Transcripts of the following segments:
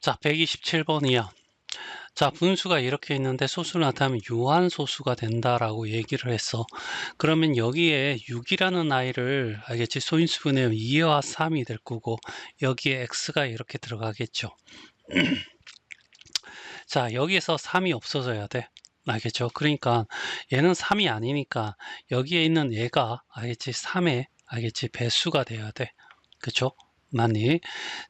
자, 127번이야. 자, 분수가 이렇게 있는데 소수를 나타내면 유한소수가 된다라고 얘기를 했어. 그러면 여기에 6이라는 아이를 알겠지? 소인수분해하면 2와 3이 될 거고 여기에 x가 이렇게 들어가겠죠. 자, 여기에서 3이 없어져야 돼. 알겠죠? 그러니까 얘는 3이 아니니까 여기에 있는 얘가 알겠지? 3의 알겠지? 배수가 돼야 돼. 그쵸? 맞니?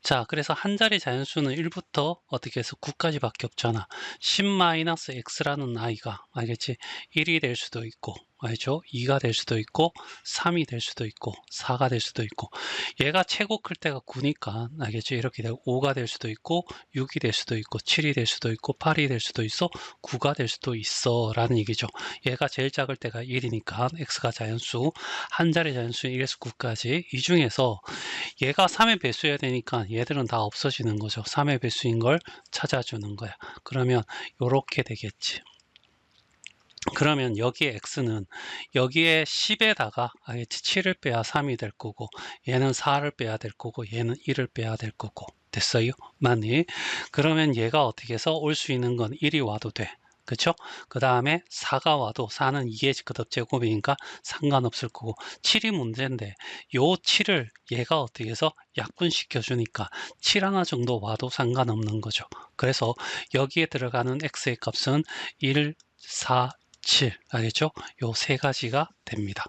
자, 그래서 한 자리 자연수는 1부터 어떻게 해서 9까지 밖에 없잖아. 10-x라는 아이가 알겠지? 1이 될 수도 있고 알죠? 2가 될 수도 있고 3이 될 수도 있고 4가 될 수도 있고 얘가 최고 클 때가 9니까 알겠죠? 이렇게 되고 5가 될 수도 있고 6이 될 수도 있고 7이 될 수도 있고 8이 될 수도 있어 9가 될 수도 있어 라는 얘기죠. 얘가 제일 작을 때가 1이니까 x가 자연수 한 자리 자연수 1에서 9까지 이 중에서 얘가 3의 배수여야 되니까 얘들은 다 없어지는 거죠. 3의 배수인 걸 찾아주는 거야. 그러면 요렇게 되겠지. 그러면 여기에 x는 여기에 10에다가 알겠지? 7을 빼야 3이 될 거고 얘는 4를 빼야 될 거고 얘는 1을 빼야 될 거고 됐어요? 맞니? 그러면 얘가 어떻게 해서 올 수 있는 건 1이 와도 돼. 그쵸? 그 다음에 4가 와도 4는 2의 제곱이니까 상관없을 거고 7이 문제인데 요 7을 얘가 어떻게 해서 약분시켜 주니까 7 하나 정도 와도 상관없는 거죠. 그래서 여기에 들어가는 x의 값은 1, 4, 7 알겠죠? 요 세 가지가 됩니다.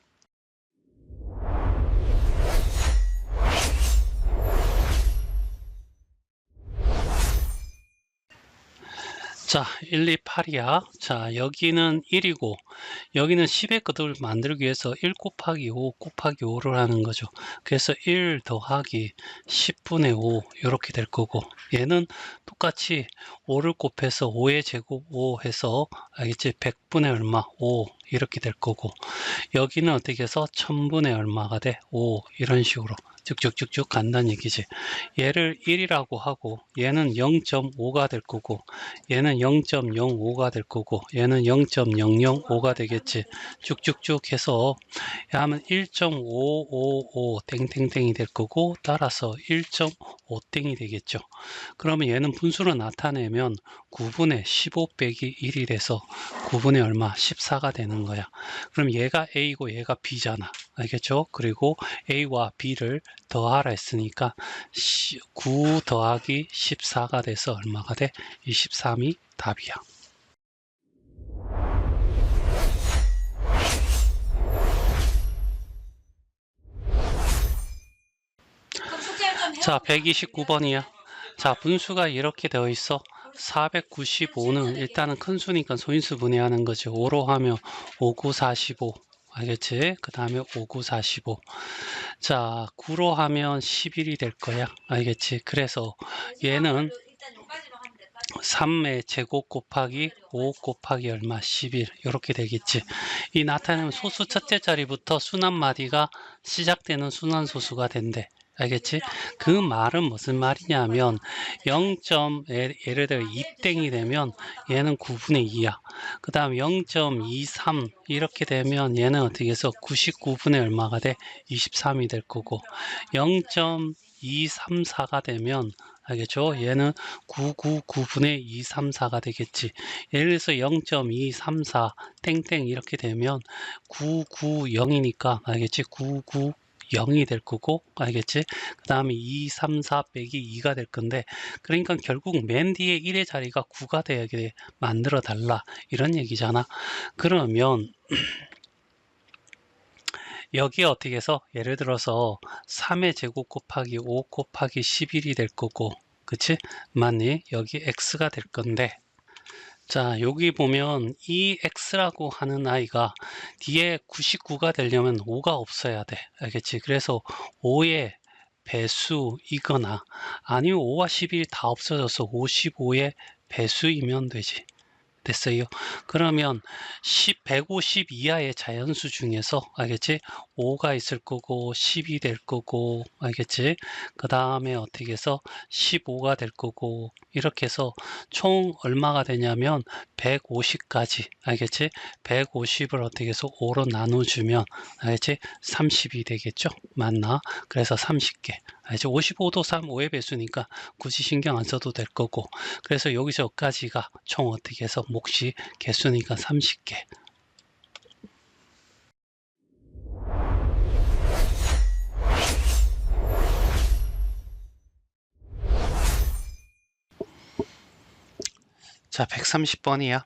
자, 1, 2, 8이야. 자, 여기는 1이고 여기는 10의 끄집을 만들기 위해서 1 곱하기 5 곱하기 5를 하는 거죠. 그래서 1 더하기 10분의 5 이렇게 될 거고 얘는 똑같이 5를 곱해서 5의 제곱 5 해서 알겠지? 100분의 얼마 5 이렇게 될 거고 여기는 어떻게 해서 1000분의 얼마가 돼? 5 이런 식으로 쭉쭉쭉쭉 간다는 얘기지. 얘를 1이라고 하고 얘는 0.5가 될 거고 얘는 0.05가 될 거고 얘는 0.005가 되겠지. 쭉쭉쭉 해서 하면 1.555 땡땡땡이 될 거고 따라서 1.5땡이 되겠죠. 그러면 얘는 분수로 나타내면 9분의 15 빼기 1이 돼서 9분의 얼마? 14가 되는 거야. 그럼 얘가 A고 얘가 B잖아. 알겠죠? 그리고 A와 B를 더하라 했으니까 9 더하기 14가 돼서 얼마가 돼? 23이 답이야. 자, 129번이야. 자, 분수가 이렇게 되어 있어. 495는 일단은 큰 수니까 소인수 분해하는 거지. 5로 하면 5, 9, 45. 알겠지? 그 다음에 5, 9, 45. 자, 9로 하면 11이 될 거야. 알겠지? 그래서 얘는 3의 제곱 곱하기 5 곱하기 얼마? 11 이렇게 되겠지. 이 나타내는 소수 첫째 자리부터 순환마디가 시작되는 순환소수가 된대. 알겠지? 그 말은 무슨 말이냐면 0. 예를 들어 2땡이 되면 얘는 9분의 2야. 그 다음 0.23 이렇게 되면 얘는 어떻게 해서 99분의 얼마가 돼? 23이 될 거고 0.234가 되면 알겠죠? 얘는 999분의 234가 되겠지. 예를 들어서 0.234 땡땡 이렇게 되면 990이니까 알겠지? 990이 될 거고 알겠지? 그 다음에 234 빼기 2가 될 건데 그러니까 결국 맨 뒤에 1의 자리가 9가 되게 만들어 달라 이런 얘기잖아. 그러면 여기에 어떻게 해서 예를 들어서 3의 제곱 곱하기 5 곱하기 11이 될 거고 그치? 맞니? 여기 x가 될 건데 자 여기 보면 이 x라고 하는 아이가 뒤에 99가 되려면 5가 없어야 돼 알겠지? 그래서 5의 배수이거나 아니면 5와 11이 다 없어져서 55의 배수이면 되지 됐어요. 그러면 150 이하의 자연수 중에서 알겠지? 5가 있을 거고 10이 될 거고 알겠지? 그 다음에 어떻게 해서 15가 될 거고 이렇게 해서 총 얼마가 되냐면 150까지 알겠지? 150을 어떻게 해서 5로 나눠주면 알겠지? 30이 되겠죠? 맞나? 그래서 30개 알겠지? 55도 5의 배수니까 굳이 신경 안 써도 될 거고 그래서 여기서 여기까지가 총 어떻게 해서 몫이 개수니까 30개. 자, 130번이야.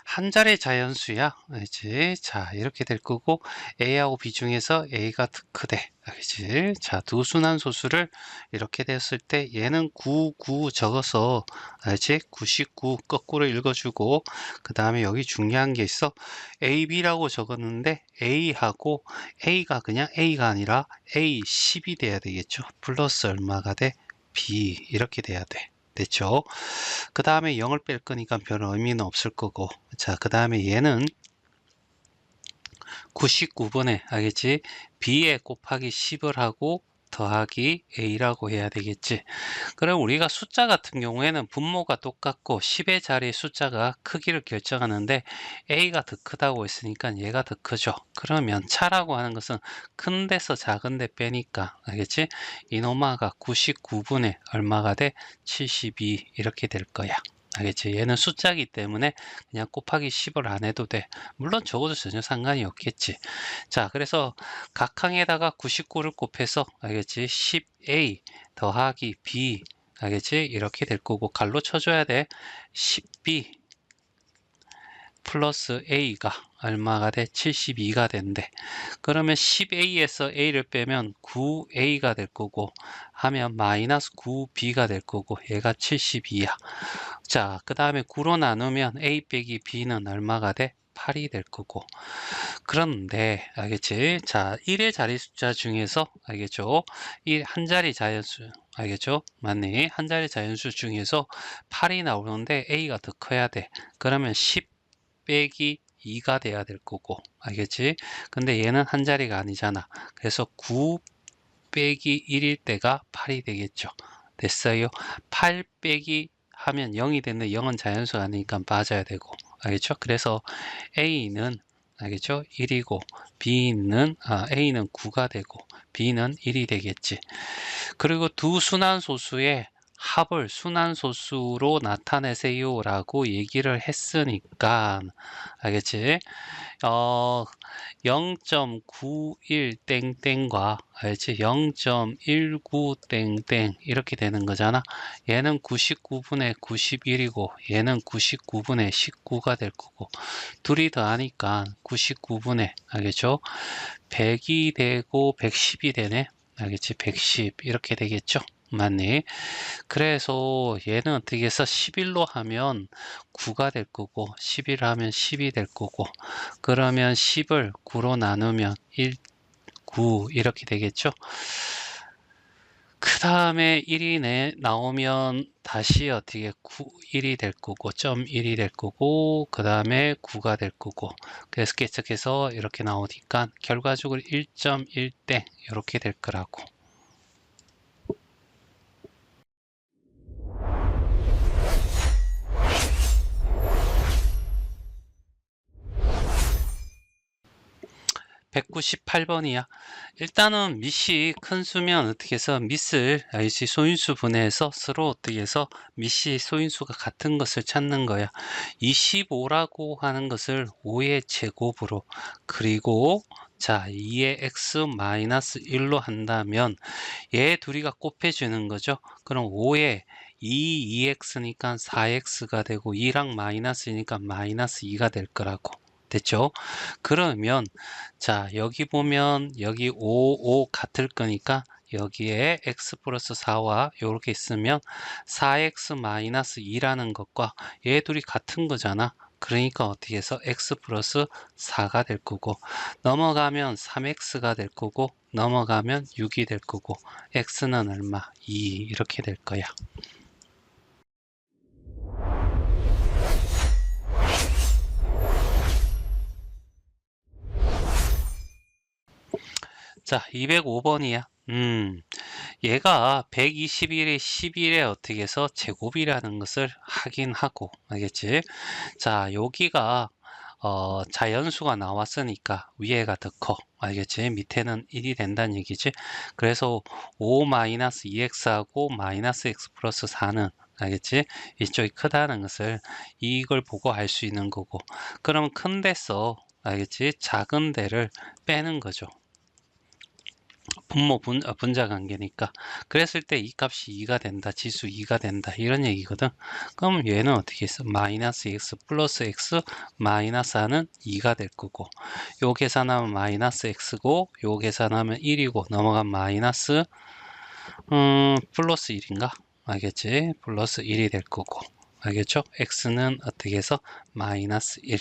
한 자리 자연수야. 알지? 자, 이렇게 될 거고, A하고 B 중에서 A가 더 크대. 알지? 자, 두 순환소수를 이렇게 됐을 때, 얘는 9 적어서, 알지? 99 거꾸로 읽어주고, 그 다음에 여기 중요한 게 있어. A, B라고 적었는데, A하고, A가 그냥 A가 아니라 A 10이 돼야 되겠죠? 플러스 얼마가 돼? B. 이렇게 돼야 돼. 됐죠? 그 다음에 0을 뺄 거니까 별 의미는 없을 거고 자 그 다음에 얘는 99번에 알겠지? B에 곱하기 10을 하고 더하기 A라고 해야 되겠지. 그럼 우리가 숫자 같은 경우에는 분모가 똑같고 10의 자리 숫자가 크기를 결정하는데 A가 더 크다고 했으니까 얘가 더 크죠. 그러면 차라고 하는 것은 큰 데서 작은 데 빼니까 알겠지? 이노마가 99분의 얼마가 돼? 72 이렇게 될 거야. 알겠지? 얘는 숫자이기 때문에 그냥 곱하기 10을 안 해도 돼. 물론 적어도 전혀 상관이 없겠지. 자, 그래서 각항에다가 99를 곱해서 알겠지? 10a 더하기 b 알겠지? 이렇게 될 거고 갈로 쳐줘야 돼. 10b 플러스 a가 얼마가 돼? 72가 된대. 그러면 10a에서 a를 빼면 9a가 될 거고 하면 마이너스 9b가 될 거고 얘가 72야. 자, 그 다음에 9로 나누면 a 빼기 b는 얼마가 돼? 8이 될 거고 그런데 알겠지? 자, 1의 자리 숫자 중에서 알겠죠? 한 자리 자연수 알겠죠? 맞네. 한 자리 자연수 중에서 8이 나오는데 a가 더 커야 돼. 그러면 10 빼기 2가 돼야 될 거고 알겠지? 근데 얘는 한 자리가 아니잖아. 그래서 9 빼기 1일 때가 8이 되겠죠. 됐어요? 8 빼기 하면 0이 되는데 0은 자연수가 아니니까 빠져야 되고 알겠죠? 그래서 A는 알겠죠? 1이고 B는 A는 9가 되고 B는 1이 되겠지. 그리고 두 순환소수의 합을 순환소수로 나타내세요 라고 얘기를 했으니까 알겠지? 0.91 땡땡과 알지? 0.19 땡땡 이렇게 되는 거잖아. 얘는 99분의 91이고 얘는 99분의 19가 될 거고 둘이 더하니까 99분의 알겠죠? 100이 되고 110이 되네. 알겠지? 110 이렇게 되겠죠? 맞네. 그래서 얘는 어떻게 해서 11로 하면 9가 될 거고 11 하면 10이 될 거고 그러면 10을 9로 나누면 1, 9 이렇게 되겠죠. 그 다음에 1이 나오면 다시 어떻게 1이 될 거고 1이 될 거고 그 다음에 9가 될 거고 그래서 계속해서 이렇게 나오니까 결과적으로 1.1땡 이렇게 될 거라고. 198번이야. 일단은 밑이 큰 수면 어떻게 해서 밑을 알지 소인수 분해해서 서로 어떻게 해서 밑이 소인수가 같은 것을 찾는 거야. 25라고 하는 것을 5의 제곱으로 그리고 자 2의 x 마이너스 1로 한다면 얘 둘이가 곱해주는 거죠. 그럼 5의 2x니까 4x가 되고 2랑 마이너스니까 마이너스 2가 될 거라고. 됐죠? 그러면 자 여기 보면 여기 5 같을 거니까 여기에 x 플러스 4와 이렇게 있으면 4x 마이너스 2라는 것과 얘 둘이 같은 거잖아. 그러니까 어떻게 해서 x 플러스 4가 될 거고 넘어가면 3x가 될 거고 넘어가면 6이 될 거고 x는 얼마? 2 이렇게 될 거야. 자, 205번이야. 얘가 121에 11에 어떻게 해서 제곱이라는 것을 확인하고, 알겠지? 자, 여기가 자연수가 나왔으니까 위에가 더 커. 알겠지? 밑에는 1이 된다는 얘기지. 그래서 5-2x하고 마이너스 x 플러스 4는 알겠지? 이쪽이 크다는 것을 이걸 보고 알 수 있는 거고. 그럼 큰 데서 알겠지? 작은 데를 빼는 거죠. 분자 관계니까. 그랬을 때 이 값이 2가 된다. 지수 2가 된다. 이런 얘기거든. 그럼 얘는 어떻게 했어? 마이너스 x 플러스 x 마이너스 4는 2가 될 거고, 요 계산하면 마이너스 x고, 요 계산하면 1이고, 넘어간 마이너스 플러스 1인가? 알겠지? 플러스 1이 될 거고, 알겠죠? x는 어떻게 해서 마이너스 1.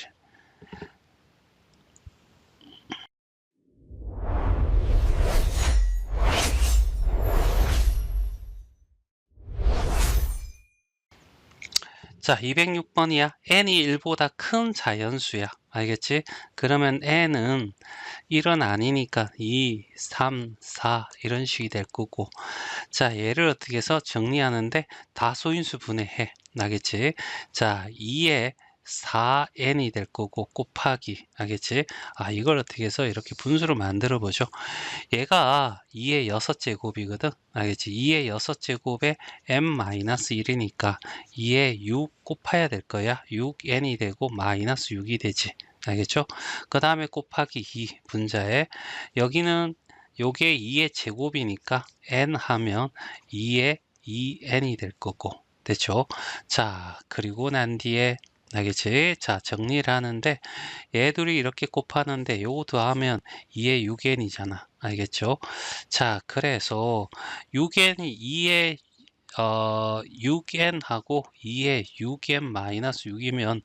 자, 206번이야. n이 1보다 큰 자연수야. 알겠지? 그러면 n은 1은 아니니까 2, 3, 4 이런 식이 될 거고. 자, 얘를 어떻게 해서 정리하는데 다소인수 분해해. 알겠지? 자, 2에 4n이 될 거고 곱하기. 알겠지? 아, 이걸 어떻게 해서 이렇게 분수로 만들어 보죠. 얘가 2의 6제곱이거든. 알겠지? 2의 6제곱에 m-1이니까 2의 6 곱해야 될 거야. 6n이 되고 마이너스 6이 되지. 알겠죠? 그 다음에 곱하기 2 분자에, 여기는 요게 2의 제곱이니까 n 하면 2의 2n이 될 거고. 됐죠? 자, 그리고 난 뒤에 알겠지? 자, 정리를 하는데 얘들이 이렇게 곱하는데 요거 더하면 2의 6n이잖아. 알겠죠? 자, 그래서 6n이 2의 6n하고 2의 6n 마이너스 6이면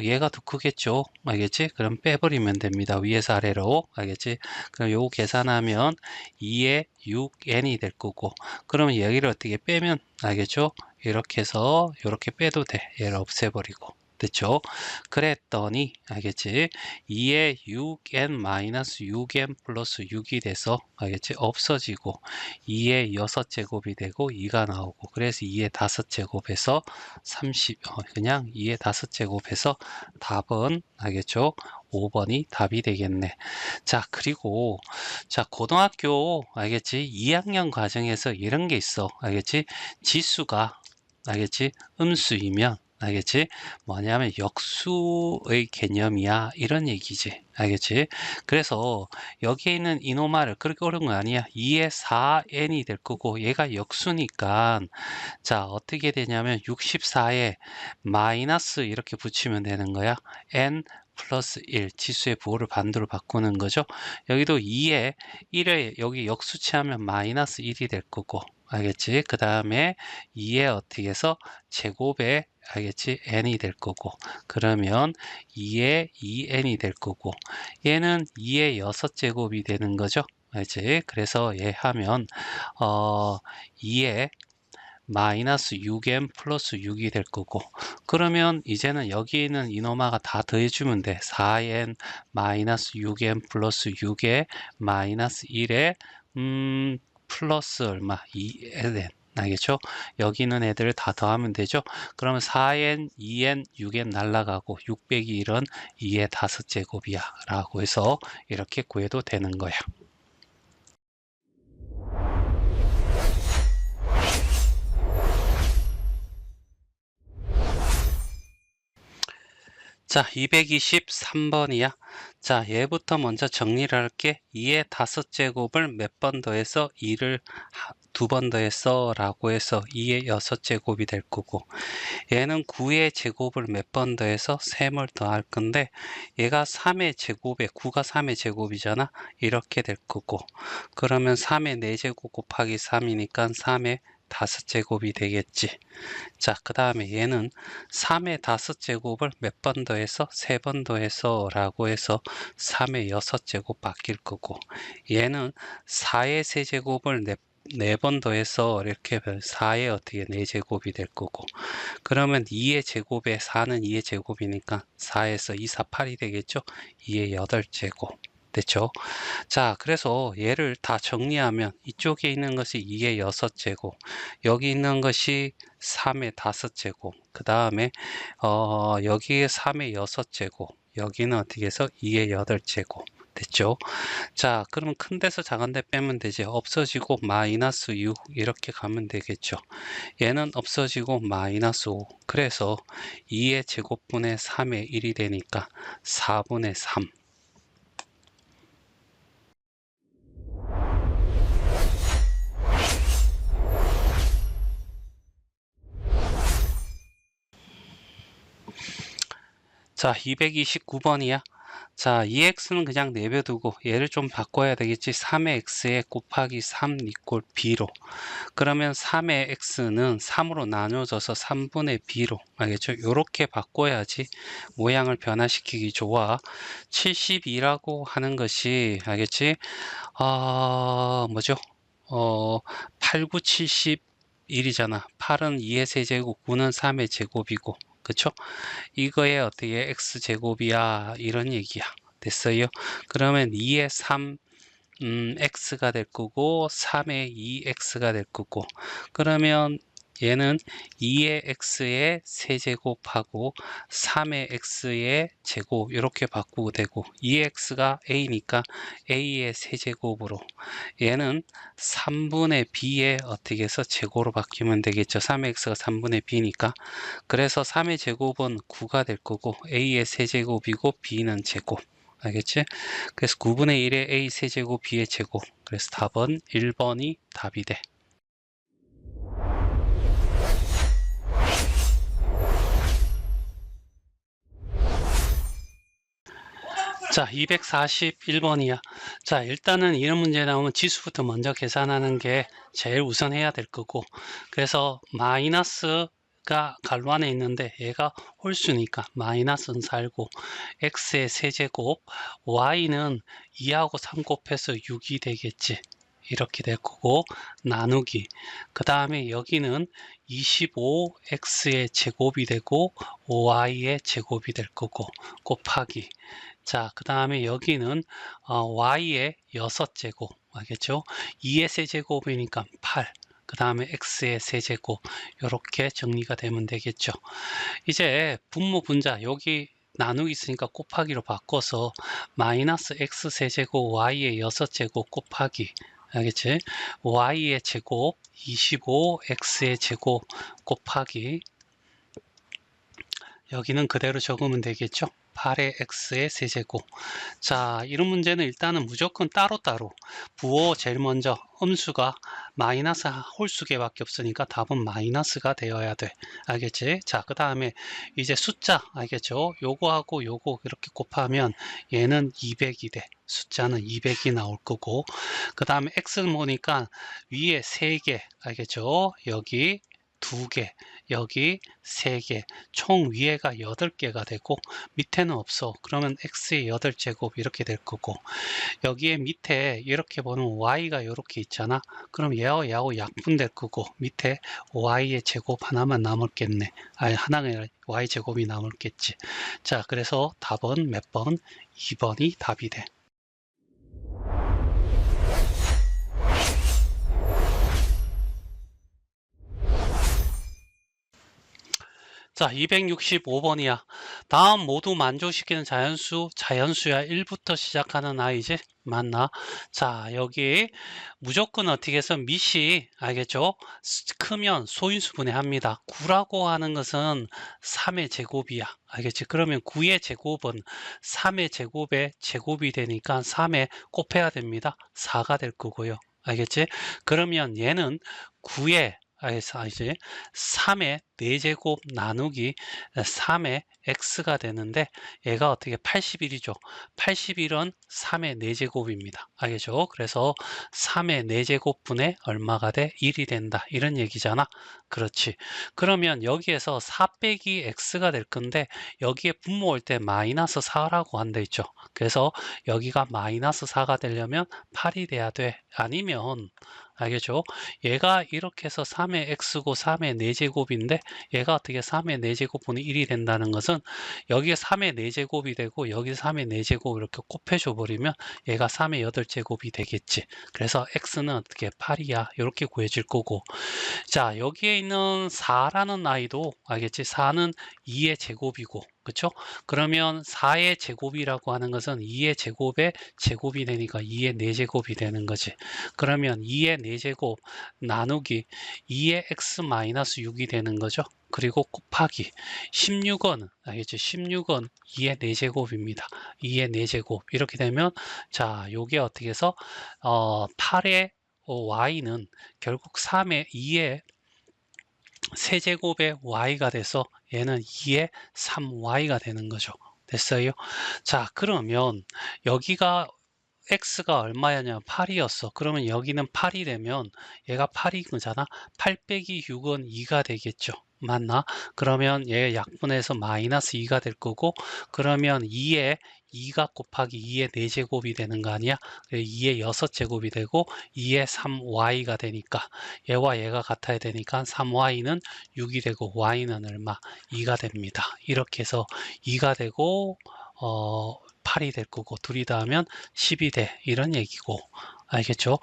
얘가 더 크겠죠? 알겠지? 그럼 빼버리면 됩니다. 위에서 아래로. 알겠지? 그럼 요거 계산하면 2의 6n이 될 거고, 그러면 여기를 어떻게 빼면 알겠죠? 이렇게 해서 이렇게 빼도 돼. 얘를 없애버리고. 됐죠? 그랬더니 알겠지? 2의 6n 마이너스 6n 플러스 6이 돼서 알겠지? 없어지고 2의 6제곱이 되고 2가 나오고, 그래서 2의 5제곱에서 30, 그냥 2의 5제곱에서 답은 알겠죠? 5번이 답이 되겠네. 자, 그리고 자, 고등학교 알겠지? 2학년 과정에서 이런 게 있어. 알겠지? 지수가 알겠지? 음수이면 알겠지? 뭐냐면 역수의 개념이야. 이런 얘기지. 알겠지? 그래서 여기에 있는 이노마를 그렇게 어려운 거 아니야. 2의 4n이 될 거고, 얘가 역수니까 자, 어떻게 되냐면 64에 마이너스 이렇게 붙이면 되는 거야. n 플러스 1, 지수의 부호를 반대로 바꾸는 거죠. 여기도 2에 1에 여기 역수치하면 마이너스 1이 될 거고, 알겠지? 그 다음에 2에 어떻게 해서 제곱에 알겠지? n이 될 거고, 그러면 2에 2n이 될 거고, 얘는 2의 6제곱이 되는 거죠. 알지? 그래서 얘 하면 2에 마이너스 6n 플러스 6이 될 거고, 그러면 이제는 여기 있는 이노마가 다 더해주면 돼. 4n 마이너스 6n 플러스 6에 마이너스 1에 플러스 얼마? 2n. 알겠죠? 여기 있는 애들을 다 더하면 되죠? 그러면 4n, 2n, 6n 날라가고 6 빼기 1은 2의 5제곱이야 라고 해서 이렇게 구해도 되는 거야. 자, 223번이야. 자, 얘부터 먼저 정리를 할게. 2의 5제곱을 몇 번 더해서 2를 2번 더해서 라고 해서 2의 6제곱이 될 거고, 얘는 9의 제곱을 몇 번 더해서 3을 더할 건데, 얘가 3의 제곱에 9가 3의 제곱이잖아. 이렇게 될 거고, 그러면 3의 4제곱 곱하기 3이니까 3의 5제곱이 되겠지. 자, 그 다음에 얘는 3의 5제곱을 몇 번 더해서 3번 더해서 라고 해서 3의 6제곱 바뀔 거고, 얘는 4의 세제곱을 4번 더해서 이렇게 4의 어떻게 4제곱이 될 거고, 그러면 2의 제곱에 4는 2의 제곱이니까 4에서 2, 4, 8이 되겠죠. 2의 8제곱. 됐죠? 자, 그래서 얘를 다 정리하면 이쪽에 있는 것이 2의 6제곱, 여기 있는 것이 3의 5제곱, 그 다음에 여기에 3의 6제곱, 여기는 어떻게 해서 2의 8제곱. 됐죠? 자, 그러면 큰 데서 작은 데 빼면 되지. 없어지고 마이너스 6 이렇게 가면 되겠죠. 얘는 없어지고 마이너스 5. 그래서 2의 제곱분의 3의 1이 되니까 4분의 3. 자, 229번이야. 자, 2x는 그냥 내버두고 얘를 좀 바꿔야 되겠지. 3의 x에 곱하기 3 이꼴 b로. 그러면 3의 x는 3으로 나눠져서 3분의 b로. 알겠죠? 요렇게 바꿔야지 모양을 변화시키기 좋아. 72라고 하는 것이 알겠지? 뭐죠? 8, 9, 71이잖아. 8은 2의 세제곱, 9는 3의 제곱이고. 그쵸? 이거에 어떻게 x제곱이야 이런 얘기야. 됐어요? 그러면 2의 3 x가 될 거고 3의 2x가 될 거고, 그러면 얘는 2의 x의 세제곱하고 3의 x의 제곱 이렇게 바꾸고 되고, 2x가 a니까 a의 세제곱으로, 얘는 3분의 b의 어떻게 해서 제곱으로 바뀌면 되겠죠. 3의 x가 3분의 b니까. 그래서 3의 제곱은 9가 될 거고 a의 세제곱이고 b는 제곱. 알겠지? 그래서 9분의 1의 a 세제곱 b의 제곱. 그래서 답은 1번이 답이 돼. 자, 241번이야. 자, 일단은 이런 문제 나오면 지수부터 먼저 계산하는 게 제일 우선 해야 될 거고, 그래서 마이너스가 괄호 안에 있는데 얘가 홀수니까 마이너스는 살고, x의 세제곱, y는 2하고 3 곱해서 6이 되겠지. 이렇게 될 거고, 나누기. 그 다음에 여기는 25x의 제곱이 되고 5y의 제곱이 될 거고, 곱하기. 자, 그 다음에 여기는 y의 6제곱 알겠죠? 2의 세제곱이니까 8, 그 다음에 x의 세제곱, 이렇게 정리가 되면 되겠죠. 이제 분모 분자 여기 나누기 있으니까 곱하기로 바꿔서 마이너스 x 세제곱 y의 6제곱 곱하기, 알겠지? y의 제곱 25x의 제곱 곱하기, 여기는 그대로 적으면 되겠죠. 8의 x의 세제곱. 자, 이런 문제는 일단은 무조건 따로따로 부호 제일 먼저 음수가 마이너스 홀수 개밖에 없으니까 답은 마이너스가 되어야 돼. 알겠지? 자, 그 다음에 이제 숫자 알겠죠? 요거하고 요거 이렇게 곱하면 얘는 200이 돼. 숫자는 200이 나올 거고, 그 다음에 x는 뭐니까 위에 3개 알겠죠? 여기 2개, 여기 3개, 총 위에가 8개가 되고 밑에는 없어. 그러면 x의 8제곱 이렇게 될 거고, 여기에 밑에 이렇게 보면 y가 이렇게 있잖아. 그럼 얘하고 얘하고 약분될 거고, 밑에 y의 제곱 하나만 남을겠네. 아니, 하나가 아니라 y 제곱이 남을겠지. 자, 그래서 답은 몇 번? 2번이 답이 돼. 자, 265번이야. 다음 모두 만족시키는 자연수야 1부터 시작하는 아이지? 맞나? 자, 여기 무조건 어떻게 해서 밑이, 알겠죠? 크면 소인수분해 합니다. 9라고 하는 것은 3의 제곱이야. 알겠지? 그러면 9의 제곱은 3의 제곱의 제곱이 되니까 3에 곱해야 됩니다. 4가 될 거고요. 알겠지? 그러면 얘는 9의 이제 3의 4제곱 나누기 3의 x가 되는데, 얘가 어떻게 81이죠. 81은 3의 4제곱입니다. 알겠죠? 그래서 3의 4제곱분의 얼마가 돼? 1이 된다. 이런 얘기잖아. 그렇지. 그러면 여기에서 4 빼기 x가 될 건데, 여기에 분모 올 때 마이너스 4라고 한다 있죠. 그래서 여기가 마이너스 4가 되려면 8이 돼야 돼. 아니면 알겠죠? 얘가 이렇게 해서 3의 x고 3의 4제곱인데 얘가 어떻게 3의 4제곱분의 1이 된다는 것은 여기에 3의 4제곱이 되고 여기 3의 4제곱 이렇게 곱해줘 버리면 얘가 3의 8제곱이 되겠지. 그래서 x는 어떻게 8이야 이렇게 구해질 거고, 자 여기에 있는 4라는 아이도 알겠지? 4는 2의 제곱이고, 그쵸? 그러면 4의 제곱이라고 하는 것은 2의 제곱의 제곱이 되니까 2의 4제곱이 되는 거지. 그러면 2의 4제곱 나누기 2의 x-6이 되는 거죠. 그리고 곱하기 16은 알겠지? 16은 2의 4제곱입니다. 2의 4제곱 이렇게 되면 자 요게 어떻게 해서 8의 y는 결국 3의 2의 세제곱의 y가 돼서 얘는 2의 3y가 되는 거죠. 됐어요? 자 그러면 여기가 x가 얼마였냐면 8이었어. 그러면 여기는 8이 되면 얘가 8인 거잖아. 8 빼기 6은 2가 되겠죠. 맞나? 그러면 얘 약분해서 마이너스 2가 될 거고, 그러면 2에 2가 곱하기 2의 4제곱이 되는 거 아니야? 2의 6제곱이 되고 2의 3y가 되니까 얘와 얘가 같아야 되니까 3y는 6이 되고 y는 얼마? 2가 됩니다. 이렇게 해서 2가 되고 8이 될 거고 둘이 다 하면 10이 돼 이런 얘기고, 알겠죠?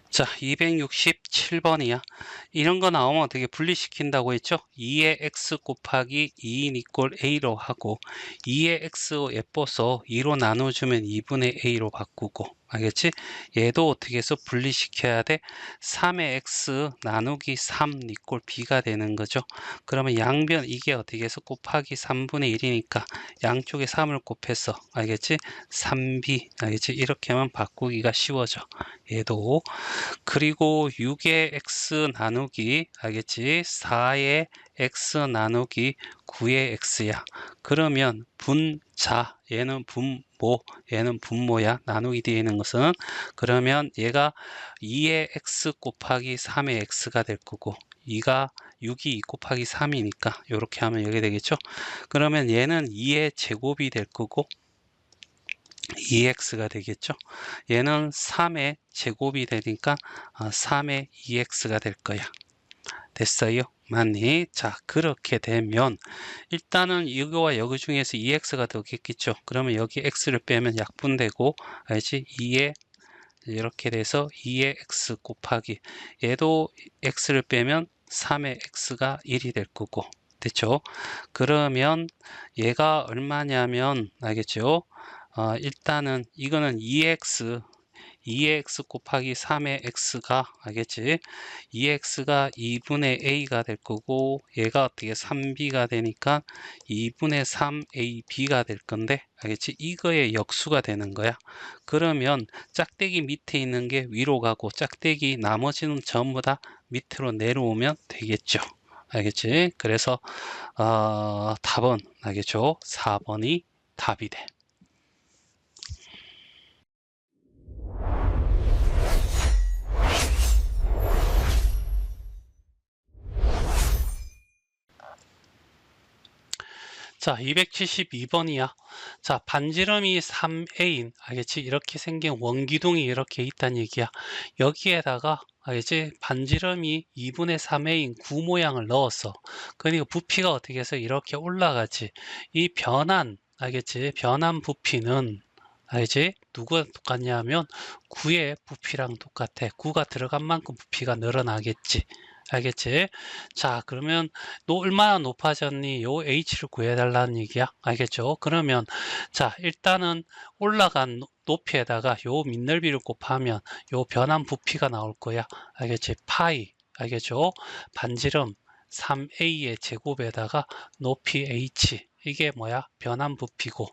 자 267번이야. 이런 거 나오면 어떻게 분리시킨다고 했죠? 2의 x 곱하기 2인 이꼴 a로 하고 2의 x 예뻐서 2로 나눠주면 2분의 a로 바꾸고, 알겠지? 얘도 어떻게 해서 분리시켜야 돼? 3의 x 나누기 3 이꼴 b가 되는 거죠. 그러면 양변 이게 어떻게 해서 곱하기 3분의 1이니까 양쪽에 3을 곱해서 알겠지? 3b 알겠지? 이렇게 하면 바꾸기가 쉬워져. 얘도. 그리고 6의 x 나누기 알겠지? 4의 x 나누기 9의 x야. 그러면 분자 얘는 분모 얘는 분모야. 나누기 뒤에 있는 것은. 그러면 얘가 2의 x 곱하기 3의 x가 될 거고 2가 6이 2 곱하기 3이니까 이렇게 하면 여기 되겠죠. 그러면 얘는 2의 제곱이 될 거고 2x가 되겠죠. 얘는 3의 제곱이 되니까 3의 2x가 될 거야. 됐어요? 맞니? 자 그렇게 되면 일단은 이거와 여기 중에서 2x가 되겠죠. 그러면 여기 x를 빼면 약분되고, 알지? 2에 이렇게 돼서 2의 x 곱하기 얘도 x를 빼면 3의 x가 1이 될 거고, 됐죠? 그러면 얘가 얼마냐면 알겠죠? 일단은 이거는 2x 곱하기 3의 x가 알겠지? 2x가 2분의 a가 될 거고 얘가 어떻게 3b가 되니까 2분의 3ab가 될 건데, 알겠지? 이거의 역수가 되는 거야. 그러면 짝대기 밑에 있는 게 위로 가고 짝대기 나머지는 전부 다 밑으로 내려오면 되겠죠. 알겠지? 그래서 답은 알겠죠? 4번이 답이 돼. 자 272번이야. 자 반지름이 3a인 알겠지? 이렇게 생긴 원기둥이 이렇게 있다는 얘기야. 여기에다가 알겠지? 반지름이 2분의 3a인 구 모양을 넣었어. 그러니까 부피가 어떻게 해서 이렇게 올라가지. 이 변한 알겠지? 변한 부피는 알겠지? 누구와 똑같냐 하면 9의 부피랑 똑같아. 9가 들어간 만큼 부피가 늘어나겠지. 알겠지? 자 그러면 너 얼마나 높아졌니? 요 h를 구해달라는 얘기야. 알겠죠? 그러면 자 일단은 올라간 높이에다가 요 밑넓이를 곱하면 요 변한 부피가 나올 거야. 알겠지? 파이 알겠죠? 반지름 3a의 제곱에다가 높이 h 이게 뭐야? 변한 부피고,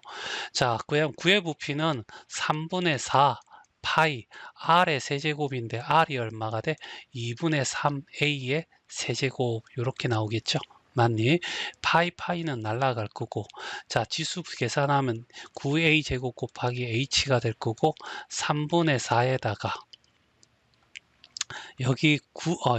자 그냥 구의 부피는 3분의 4 파이 r의 세제곱인데 r이 얼마가 돼? 2분의 3a의 세제곱 이렇게 나오겠죠. 맞니? 파이는 날라갈 거고, 자 지수 계산하면 9a 제곱 곱하기 h가 될 거고 3분의 4에다가 여기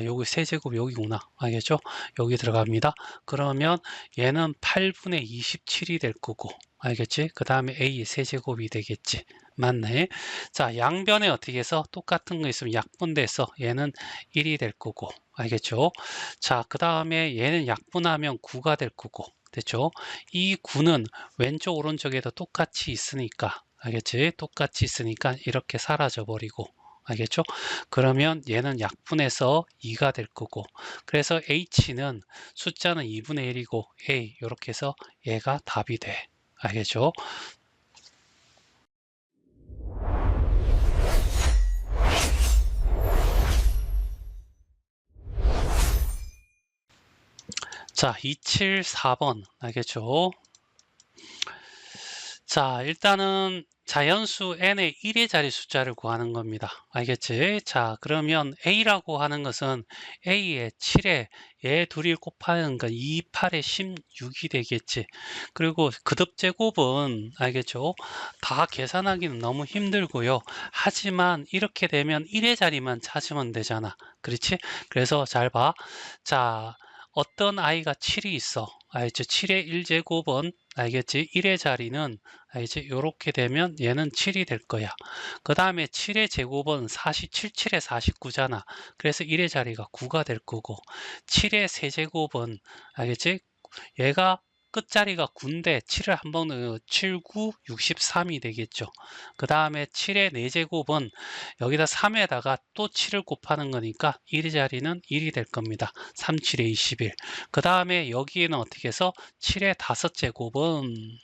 여기 세제곱 여기구나. 알겠죠? 여기 들어갑니다. 그러면 얘는 8분의 27이 될 거고, 알겠지? 그 다음에 a 세제곱이 되겠지. 맞네. 자, 양변에 어떻게 해서 똑같은 거 있으면 약분돼서 얘는 1이 될 거고, 알겠죠? 자, 그 다음에 얘는 약분하면 9가 될 거고, 됐죠? 이 9는 왼쪽 오른쪽에도 똑같이 있으니까, 알겠지? 똑같이 있으니까 이렇게 사라져 버리고, 알겠죠? 그러면 얘는 약분해서 2가 될 거고, 그래서 h는 숫자는 2분의 1이고 a 이렇게 해서 얘가 답이 돼. 알겠죠? 자, 274번 알겠죠? 자, 일단은 자연수 n의 1의 자리 숫자를 구하는 겁니다. 알겠지? 자, 그러면 a라고 하는 것은 a에 7에 얘 둘이 곱하는 건 2, 8에 16이 되겠지. 그리고 그듭 제곱은 알겠죠? 다 계산하기는 너무 힘들고요. 하지만 이렇게 되면 1의 자리만 찾으면 되잖아. 그렇지? 그래서 잘 봐. 자, 어떤 아이가 7이 있어. 알겠죠? 7의 1제곱은 알겠지? 1의 자리는 알겠지? 이렇게 되면 얘는 7이 될 거야. 그 다음에 7의 제곱은 47, 7의 49잖아. 그래서 1의 자리가 9가 될 거고 7의 세제곱은 알겠지? 얘가 끝자리가 9인데 7을 한번 7, 9, 63이 되겠죠. 그 다음에 7의 4제곱은 여기다 3에다가 또 7을 곱하는 거니까 1의 자리는 1이 될 겁니다. 3, 7의 21. 그 다음에 여기에는 어떻게 해서 7의 5제곱은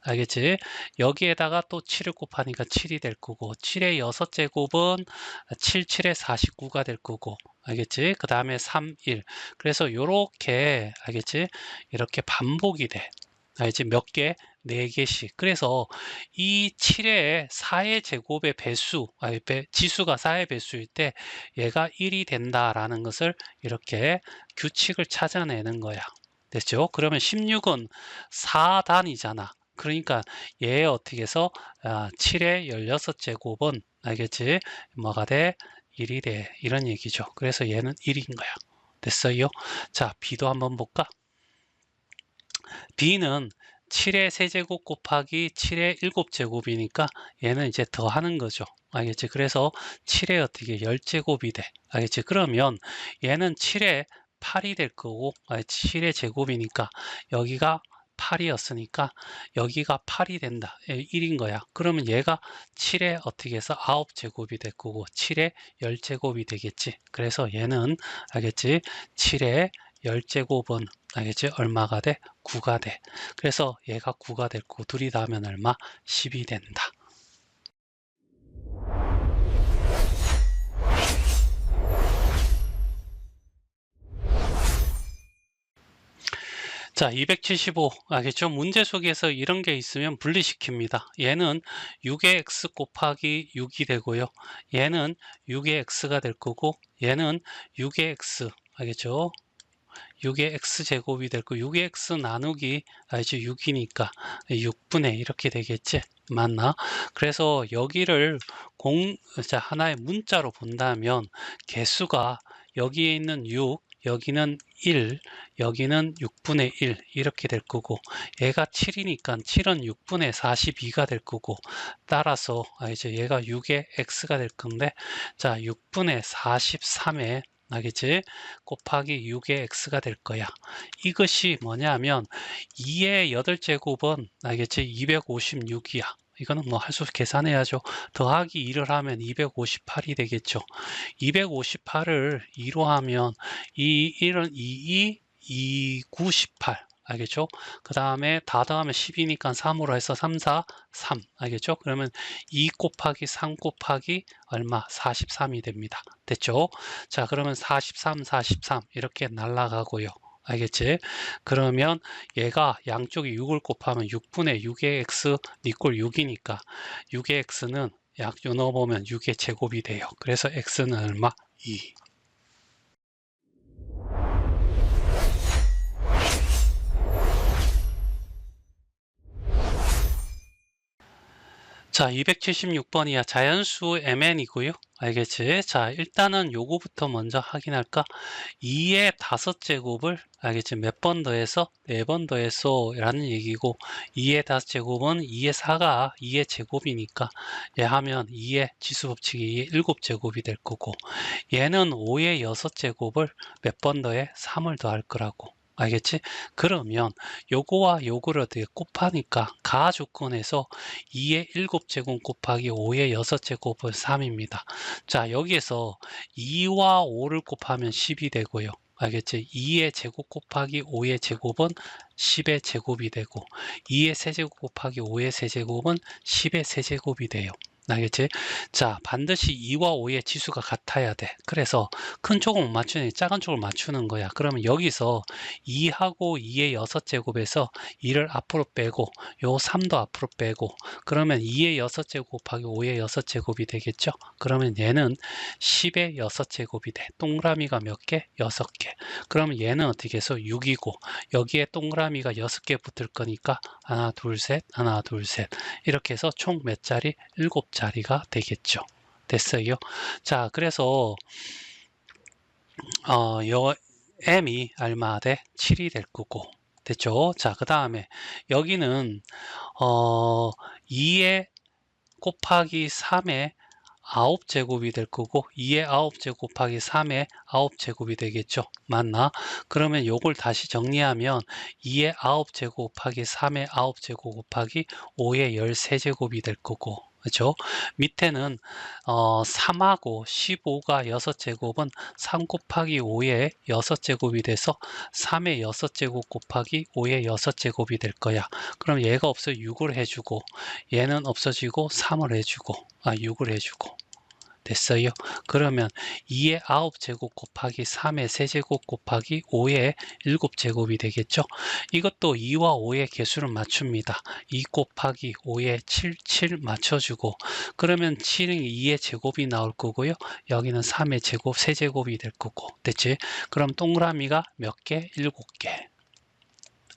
알겠지? 여기에다가 또 7을 곱하니까 7이 될 거고 7의 6제곱은 7, 7의 49가 될 거고 알겠지? 그 다음에 3, 1 그래서 요렇게 알겠지? 이렇게 반복이 돼. 알겠지? 몇 개? 4개씩. 그래서 이 7의 4의 제곱의 배수, 지수가 4의 배수일 때 얘가 1이 된다라는 것을 이렇게 규칙을 찾아내는 거야. 됐죠? 그러면 16은 4단이잖아. 그러니까 얘 어떻게 해서 7의 16제곱은 알겠지? 뭐가 돼? 1이 돼. 이런 얘기죠. 그래서 얘는 1인 거야. 됐어요? 자, B도 한번 볼까? B는 7의 세제곱 곱하기 7의 7제곱이니까 얘는 이제 더하는 거죠. 알겠지? 그래서 7의 어떻게 10제곱이 돼. 알겠지? 그러면 얘는 7의 8이 될 거고 7의 제곱이니까 여기가 8이었으니까 여기가 8이 된다. 1인 거야. 그러면 얘가 7의 어떻게 해서 9제곱이 될 거고 7의 10제곱이 되겠지. 그래서 얘는 알겠지? 7의 10제곱은 알겠지? 얼마가 돼? 9가 돼. 그래서 얘가 9가 될 거고 둘이 더하면 얼마? 10이 된다. 자, 275 알겠죠? 문제 속에서 이런 게 있으면 분리시킵니다. 얘는 6의 x 곱하기 6이 되고요. 얘는 6의 x가 될 거고 얘는 6의 x 알겠죠? 6의 x제곱이 될 거 6의 x 나누기 알죠? 6이니까 6분의 이렇게 되겠지? 맞나? 그래서 여기를 하나의 문자로 본다면 개수가 여기에 있는 6 여기는 1, 여기는 6분의 1 이렇게 될 거고 얘가 7이니까 7은 6분의 42가 될 거고 따라서 이제 얘가 6의 x가 될 건데 자 6분의 43에 알겠지? 곱하기 6의 x가 될 거야. 이것이 뭐냐면 2의 8제곱은 알겠지? 256이야. 이거는 뭐 할 수 계산해야죠. 더하기 2를 하면 258이 되겠죠. 258을 2로 하면 이 1은 2, 98. 알겠죠? 그 다음에 다 더하면 10이니까 3으로 해서 3, 4, 3. 알겠죠? 그러면 2 곱하기 3 곱하기 얼마? 43이 됩니다. 됐죠? 자, 그러면 43, 43 이렇게 날라가고요. 알겠지? 그러면 얘가 양쪽에 6을 곱하면 6분의 6의 x 이꼴 6이니까 6의 x는 약 넣어보면 6의 제곱이 돼요. 그래서 x는 얼마? 2. 자, 자, 276번이야. 자연수 mn이고요. 알겠지? 자, 일단은 요거부터 먼저 확인할까? 2의 5제곱을 알겠지? 몇 번 더해서? 4번 더해서 라는 얘기고, 2의 5제곱은 2의 4가 2의 제곱이니까 얘 하면 2의 지수법칙이 2의 7제곱이 될 거고, 얘는 5의 6제곱을 몇 번 더해? 3을 더할 거라고. 알겠지? 그러면 요거와 요거를 어떻게 곱하니까 가조건에서 2의 7제곱 곱하기 5의 6제곱은 3입니다. 자, 여기에서 2와 5를 곱하면 10이 되고요. 알겠지? 2의 제곱 곱하기 5의 제곱은 10의 제곱이 되고 2의 세제곱 곱하기 5의 세제곱은 10의 세제곱이 돼요. 알겠지? 자, 반드시 2와 5의 지수가 같아야 돼. 그래서 큰 쪽을 못 맞추니 작은 쪽을 맞추는 거야. 그러면 여기서 2하고 2의 6제곱에서 2를 앞으로 빼고 요 3도 앞으로 빼고 그러면 2의 6제곱 곱하기 5의 6제곱이 되겠죠. 그러면 얘는 10의 6제곱이 돼. 동그라미가 몇 개? 6개. 그러면 얘는 어떻게 해서 6이고 여기에 동그라미가 6개 붙을 거니까 하나 둘 셋 하나 둘 셋 이렇게 해서 총 몇 자리? 7자리가 되겠죠. 됐어요. 자, 그래서 요 m이 얼마 돼? 7이 될 거고. 됐죠? 자, 그 다음에 여기는 2의 곱하기 3의 9제곱이 될 거고 2의 9제곱 곱하기 3의 9제곱이 되겠죠. 맞나? 그러면 요걸 다시 정리하면 2의 9제곱 곱하기 3의 9제곱 곱하기 5의 13제곱이 될 거고 그렇죠? 밑에는 3하고 15가 6제곱은 3 곱하기 5의 6제곱이 돼서 3의 6제곱 곱하기 5의 6제곱이 될 거야. 그럼 얘가 없어 6을 해주고 얘는 없어지고 3을 해주고 6을 해주고 됐어요. 그러면 2의 9제곱 곱하기 3의 세제곱 곱하기 5의 7제곱이 되겠죠. 이것도 2와 5의 개수를 맞춥니다. 2 곱하기 5의 7 맞춰주고 그러면 7은 2의 제곱이 나올 거고요. 여기는 3의 제곱, 세제곱이 될 거고 됐지? 그럼 동그라미가 몇 개? 7개.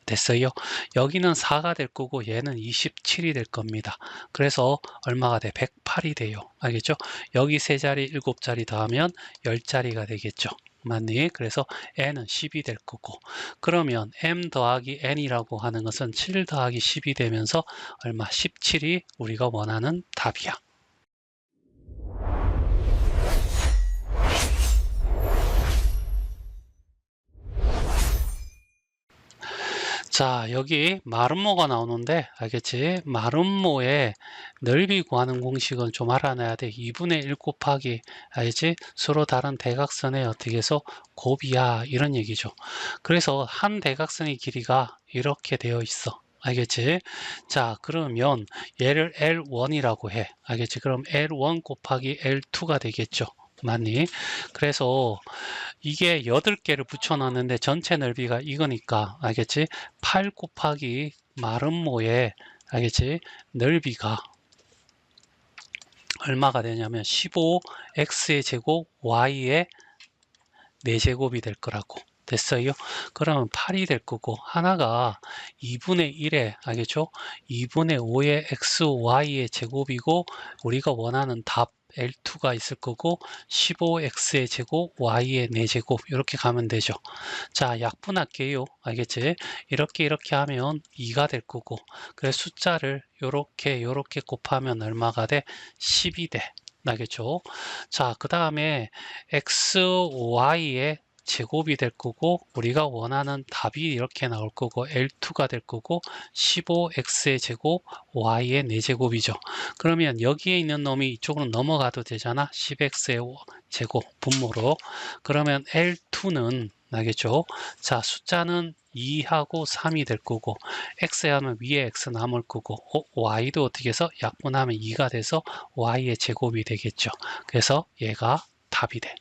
됐어요. 여기는 4가 될 거고 얘는 27이 될 겁니다. 그래서 얼마가 돼? 108이 돼요. 알겠죠? 여기 3자리 7자리 더하면 10자리가 되겠죠. 맞니? 그래서 n은 10이 될 거고 그러면 m 더하기 n이라고 하는 것은 7 더하기 10이 되면서 얼마? 17이 우리가 원하는 답이야. 자, 여기 마름모가 나오는데 알겠지? 마름모의 넓이 구하는 공식은 좀 알아놔야 돼. 2분의 1 곱하기 알겠지? 서로 다른 대각선의 어떻게 해서 곱이야 이런 얘기죠. 그래서 한 대각선의 길이가 이렇게 되어 있어. 알겠지? 자, 그러면 얘를 L1이라고 해. 알겠지? 그럼 L1 곱하기 L2가 되겠죠. 맞니? 그래서 이게 8개를 붙여놨는데 전체 넓이가 이거니까 알겠지? 8 곱하기 마름모의 알겠지? 넓이가 얼마가 되냐면 15x의 제곱 y의 4제곱이 될 거라고. 됐어요? 그러면 8이 될 거고 하나가 2분의 1에 알겠죠? 2분의 5의 xy의 제곱이고 우리가 원하는 답 L2가 있을 거고 15x의 제곱 y의 4제곱 이렇게 가면 되죠. 자, 약분할게요. 알겠지? 이렇게 하면 2가 될 거고 그래서 숫자를 요렇게 곱하면 얼마가 돼? 10이 돼. 알겠죠? 자, 그 다음에 xy의 제곱이 될 거고 우리가 원하는 답이 이렇게 나올 거고 L2가 될 거고 15x의 제곱 y의 4제곱이죠. 그러면 여기에 있는 놈이 이쪽으로 넘어가도 되잖아. 10x의 제곱 분모로. 그러면 L2는 알겠죠? 자, 숫자는 2하고 3이 될 거고 x 하면 위에 x 남을 거고 y도 어떻게 해서 약분하면 2가 돼서 y의 제곱이 되겠죠. 그래서 얘가 답이 돼.